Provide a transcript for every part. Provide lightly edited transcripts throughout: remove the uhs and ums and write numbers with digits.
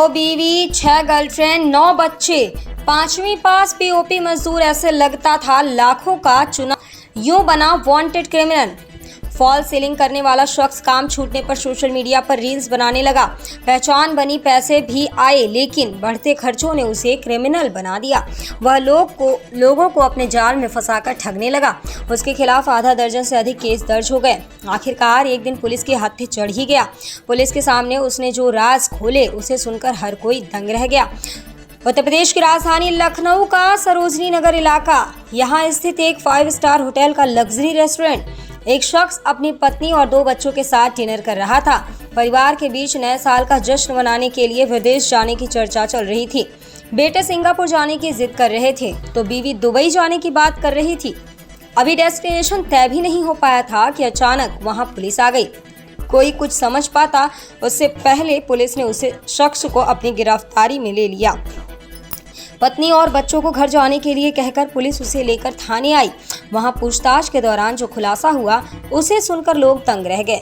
दो बीवी, 6 गर्लफ्रेंड, 9 बच्चे, 5वीं पास पीओपी मजदूर, ऐसे लगता था लाखों का चुनाव। यूं बना वांटेड क्रिमिनल। फॉल सीलिंग करने वाला शख्स काम छूटने पर सोशल मीडिया पर रील्स बनाने लगा। पहचान बनी, पैसे भी आए, लेकिन बढ़ते खर्चों ने उसे क्रिमिनल बना दिया। वह लोगों को अपने जाल में फंसाकर ठगने लगा। उसके खिलाफ आधा दर्जन से अधिक केस दर्ज हो गए। आखिरकार एक दिन पुलिस के हाथे चढ़ ही गया। पुलिस के सामने उसने जो राज खोले उसे सुनकर हर कोई दंग रह गया। उत्तर प्रदेश की राजधानी लखनऊ का सरोजनी नगर इलाका, यहाँ स्थित एक 5 स्टार होटल का लग्जरी रेस्टोरेंट। एक शख्स अपनी पत्नी और 2 बच्चों के साथ डिनर कर रहा था। परिवार के बीच नए साल का जश्न मनाने के लिए विदेश जाने की चर्चा चल रही थी। बेटे सिंगापुर जाने की जिद कर रहे थे तो बीवी दुबई जाने की बात कर रही थी। अभी डेस्टिनेशन तय भी नहीं हो पाया था कि अचानक वहां पुलिस आ गई। कोई कुछ समझ पाता उससे पहले पुलिस ने उसे शख्स को अपनी गिरफ्तारी में ले लिया। पत्नी और बच्चों को घर जाने के लिए कहकर पुलिस उसे लेकर थाने आई। वहां पूछताछ के दौरान जो खुलासा हुआ उसे सुनकर लोग दंग रह गए।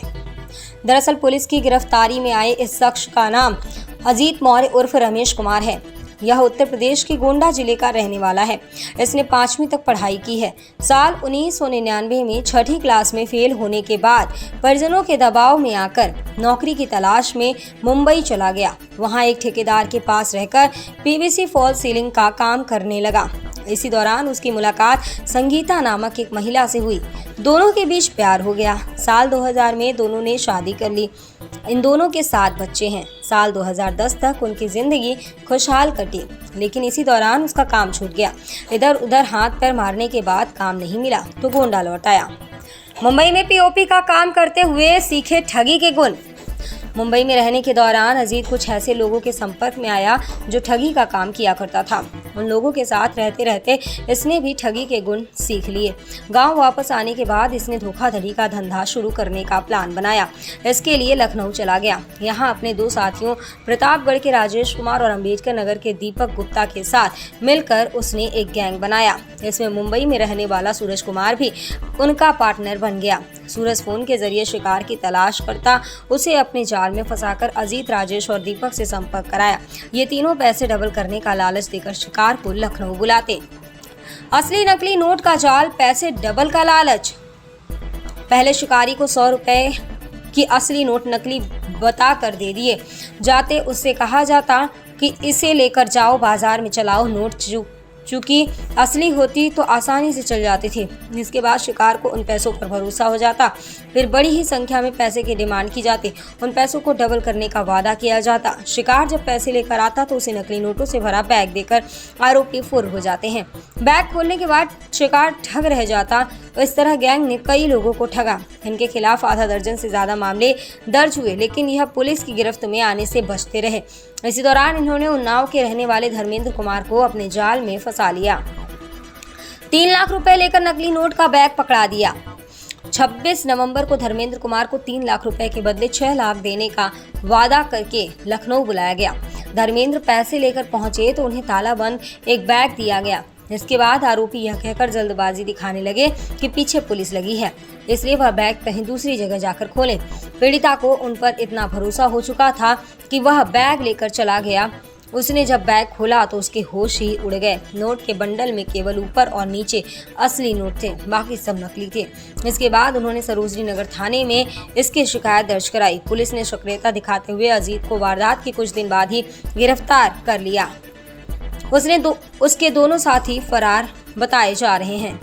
दरअसल पुलिस की गिरफ्तारी में आए इस शख्स का नाम अजीत मौर्य उर्फ रमेश कुमार है। यह उत्तर प्रदेश के गोंडा जिले का रहने वाला है। इसने 5वीं तक पढ़ाई की है। साल 1999 में 6ठी क्लास में फेल होने के बाद परिजनों के दबाव में आकर नौकरी की तलाश में मुंबई चला गया। वहां एक ठेकेदार के पास रहकर पीवीसी फॉल सीलिंग का काम करने लगा। इसी दौरान उसकी मुलाकात संगीता नामक एक महिला से हुई। दोनों के बीच प्यार हो गया। साल 2000 में दोनों ने शादी कर ली। इन दोनों के 7 बच्चे हैं। साल 2010 तक उनकी जिंदगी खुशहाल कटी, लेकिन इसी दौरान उसका काम छूट गया। इधर उधर हाथ पैर मारने के बाद काम नहीं मिला तो गोंडा लौट आया। मुंबई में पीओपी का काम करते हुए सीखे ठगी के गुण। मुंबई में रहने के दौरान अजीत कुछ ऐसे लोगों के संपर्क में आया जो ठगी का काम किया करता था। उन लोगों के साथ रहते रहते इसने भी ठगी के गुण सीख लिए। गांव वापस आने के बाद इसने धोखाधड़ी का धंधा शुरू करने का प्लान बनाया। इसके लिए लखनऊ चला गया। यहाँ अपने 2 साथियों प्रतापगढ़ के राजेश कुमार और अम्बेडकर नगर के दीपक गुप्ता के साथ मिलकर उसने एक गैंग बनाया। इसमें मुंबई में रहने वाला सूरज कुमार भी उनका पार्टनर बन गया। सूरज फोन के जरिए शिकार की तलाश करता उसे अपने जाल में फंसाकर अजीत, राजेश और दीपक से संपर्क कराया। ये तीनों पैसे डबल करने का लालच देकर शिकार को लखनऊ बुलाते। असली नकली नोट का जाल, पैसे डबल का लालच। पहले शिकारी को 100 रुपए की असली नोट नकली बता कर दे दिए जाते। उससे कहा जाता कि इसे लेकर जाओ, बाजार में चलाओ। नोट चूंकि असली होती तो आसानी से चल जाती थी। इसके बाद शिकार को उन पैसों पर भरोसा हो जाता। फिर बड़ी ही संख्या में पैसे की डिमांड की जाती। उन पैसों को डबल करने का वादा किया जाता। शिकार जब पैसे लेकर आता तो उसे नकली नोटों से भरा बैग देकर आरोपी फुर हो जाते हैं। बैग खोलने के बाद शिकार ठग रह जाता। तो इस तरह गैंग ने कई लोगों को ठगा। इनके खिलाफ आधा दर्जन से ज्यादा मामले दर्ज हुए, लेकिन यह पुलिस की गिरफ्त में आने से बचते रहे। इसी दौरान इन्होंने उन्नाव के रहने वाले धर्मेंद्र कुमार को अपने जाल में फंसा लिया। 3 लाख रुपए लेकर नकली नोट का बैग पकड़ा दिया। 26 नवंबर को धर्मेंद्र कुमार को 3 लाख रुपए के बदले 6 लाख देने का वादा करके लखनऊ बुलाया गया। धर्मेंद्र पैसे लेकर पहुंचे तो उन्हें ताला बंद एक बैग दिया गया। इसके बाद आरोपी यह कहकर जल्दबाजी दिखाने लगे कि पीछे पुलिस लगी है, इसलिए वह बैग कहीं दूसरी जगह जाकर खोले। पीड़िता को उन पर इतना भरोसा हो चुका था कि वह बैग लेकर चला गया। उसने जब बैग खोला तो उसके होश ही उड़ गए। नोट के बंडल में केवल ऊपर और नीचे असली नोट थे, बाकी सब नकली थे। इसके बाद उन्होंने सरोजनी नगर थाने में इसकी शिकायत दर्ज कराई। पुलिस ने सक्रियता दिखाते हुए अजीत को वारदात के कुछ दिन बाद ही गिरफ्तार कर लिया। उसके दोनों साथी फरार बताए जा रहे हैं।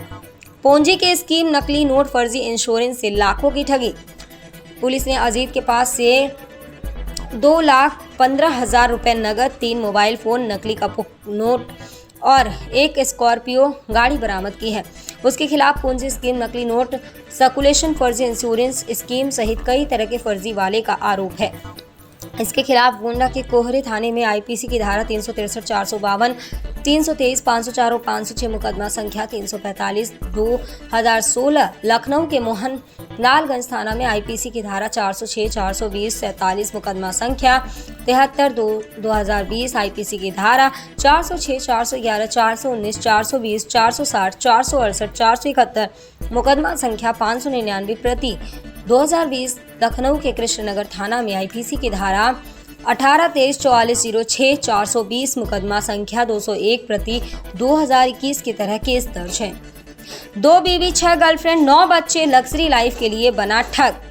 पोंजी के स्कीम, नकली नोट, फर्जी इंश्योरेंस से लाखों की ठगी। पुलिस ने अजीत के पास से 2,15,000 रुपए नगद, 3 मोबाइल फोन, नकली का नोट और एक स्कॉर्पियो गाड़ी बरामद की है। उसके खिलाफ पोंजी स्कीम, नकली नोट, सर्कुलेशन, फर्जी इंश्योरेंस स्कीम सहित कई तरह के फर्जी वाले का आरोप है। इसके खिलाफ गोंडा के कोहरे थाने में आईपीसी की धारा 363, 452, 323, 504 और 506 मुकदमा संख्या 345 2016। लखनऊ के मोहन लालगंज थाना में आईपीसी की धारा 406, 420, 47 मुकदमा संख्या 73 2020। आईपीसी की धारा 406, 411, 419, 420, 460, 468, 471 मुकदमा संख्या 599 प्रति 2020। लखनऊ के कृष्णनगर थाना में आईपीसी की धारा 1823-4406 420 मुकदमा संख्या 201 प्रति 2021 की तरह केस दर्ज है। 2 बीवी 6 गर्लफ्रेंड 9 बच्चे लग्जरी लाइफ के लिए बना ठग।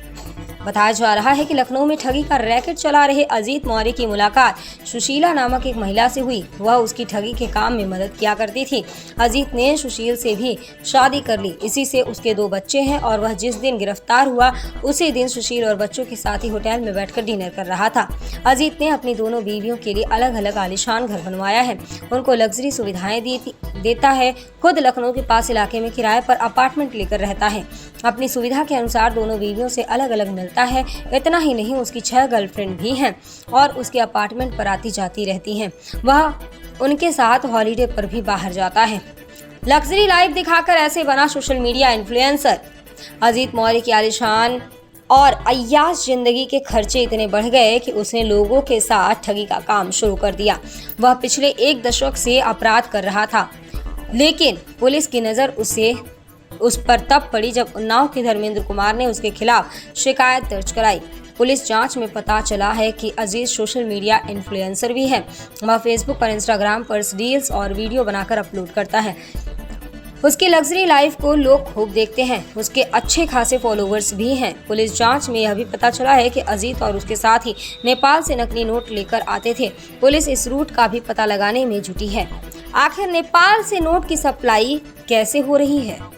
बताया जा रहा है कि लखनऊ में ठगी का रैकेट चला रहे अजीत मौर्य की मुलाकात सुशीला नामक एक महिला से हुई। वह उसकी ठगी के काम में मदद किया करती थी। अजीत ने सुशील से भी शादी कर ली। इसी से उसके 2 बच्चे हैं और वह जिस दिन गिरफ्तार हुआ उसी दिन सुशील और बच्चों के साथ ही होटल में बैठकर डिनर कर रहा था। अजीत ने अपनी दोनों बीवियों के लिए अलग अलग आलीशान घर बनवाया है, उनको लग्जरी सुविधाएं देता है। खुद लखनऊ के पास इलाके में किराए पर अपार्टमेंट लेकर रहता है। अपनी सुविधा के अनुसार दोनों बीवियों से अलग अलग मिलता है। इतना ही नहीं, उसकी 6 गर्लफ्रेंड भी हैं और उसके अपार्टमेंट पर आती जाती रहती हैं। वह उनके साथ हॉलीडे पर भी बाहर जाता है। लग्जरी लाइफ दिखाकर ऐसे बना social media influencer. Ajit Maurya की आलीशान और अय्याश जिंदगी के खर्चे इतने बढ़ गए कि उसने लोगों के साथ ठगी का काम शुरू कर दिया। वह पिछले 1 दशक से अपराध कर रहा था, लेकिन पुलिस की नज़र उस पर तब पड़ी जब उन्नाव के धर्मेंद्र कुमार ने उसके खिलाफ शिकायत दर्ज कराई। पुलिस जांच में पता चला है कि अजीज सोशल मीडिया इन्फ्लुएंसर भी है। वह फेसबुक और इंस्टाग्राम पर रील्स और वीडियो बनाकर अपलोड करता है। उसकी लग्जरी लाइफ को लोग खूब देखते हैं। उसके अच्छे खासे फॉलोवर्स भी हैं। पुलिस जांच में यह भी पता चला है कि अजीत और उसके साथ ही नेपाल से नकली नोट लेकर आते थे। पुलिस इस रूट का भी पता लगाने में जुटी है। आखिर नेपाल से नोट की सप्लाई कैसे हो रही है?